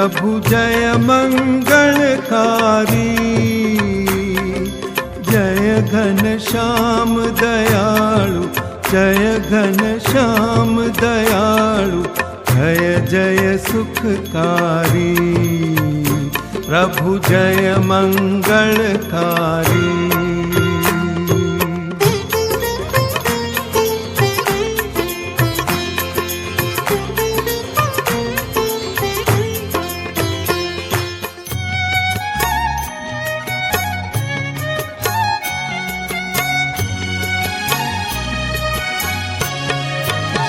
प्रभु जय मंगलकारी, जय घन श्याम दयालु, जय घन श्याम दयालु, जय जय सुखकारी, प्रभु जय मंगलकारी।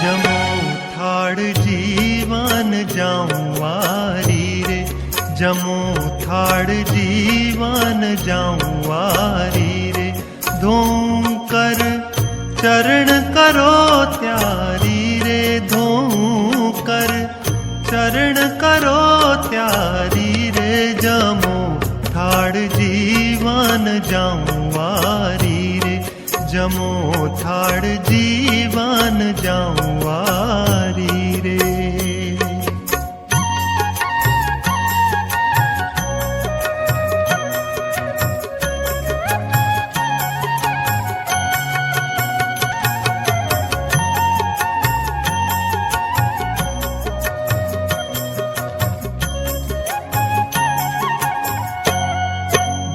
जमो थाड़ जीवन जाऊं वारी रे, जमो थाड़ जीवन जाऊं वारी रे, धोऊं कर चरण करो त्यारी रे, धोऊं कर चरण करो त्यारी रे, जमो थाड़ जीवन जाऊं वारी रे, जमो थाड़ जीवन जाऊं वारी रे।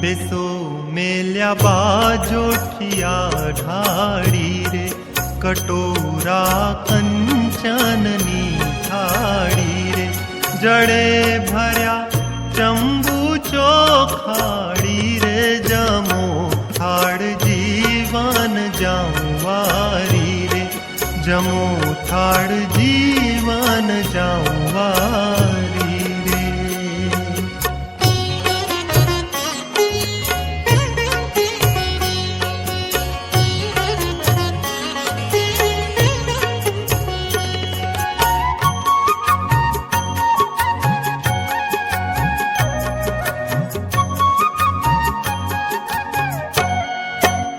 बेसो मेल्या बाजोठिया ढाड़ी रे, कटोरा कंचननी थाड़ी रे, जड़े भर्या चंबू चोखाड़ी रे, जमो थाड़ जीवन जाऊं वारी रे, जमो थाड़ जीवन जाऊं वारी रे।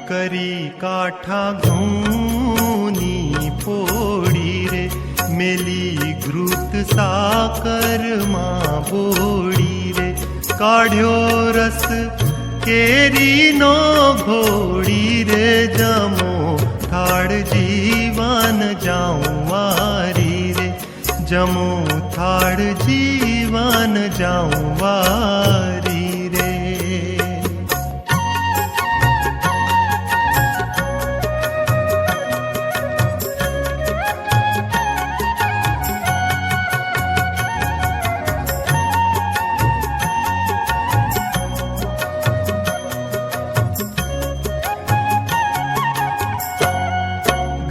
करी काठा घूनी पोड़ी रे, मेली घृत साकर मां बोड़ी रे, काढ़्यो रस केरी नो घोड़ी रे, जमो थाड़ जीवन जाऊं वारी रे, जमो थाड़ जीवन जाऊं वारी रे।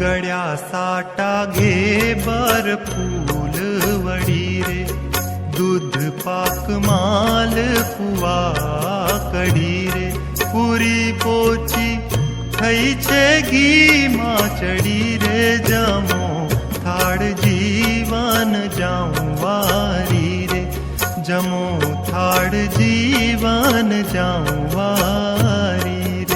गड्या साटा घे बर फूल वड़ी रे, दूध पाक माल पुआ कड़ी रे, पूरी पोची थई छे घी मां चढ़ी रे, जमो थाड़ जीवन जाऊं वारी रे, जमो थाड़ जीवन जाऊं वारी रे।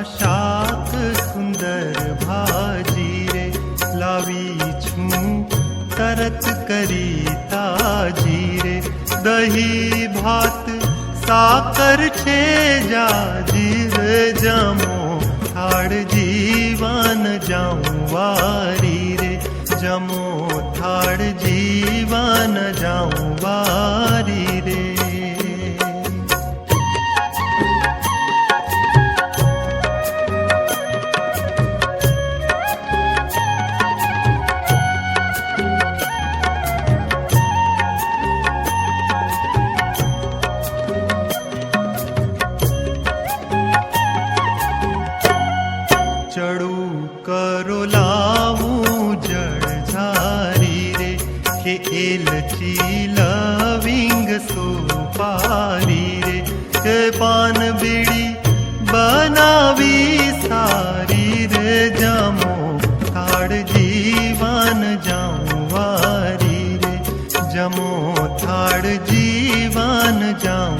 शाक सुंदर भाजी रे, लावी छूं तरत करी ताजी रे, दही भात साकर छे जाजी रे, जमो थाड़ जीवन जाऊं वारी रे, जमो थाड़ जीवन जाऊं वारी रे। चढ़ू करो लाऊं जड़ झारी रे, के एलची लविंग सुपारी रे, के पान बीड़ी बनावी सारी रे, जा જાઉં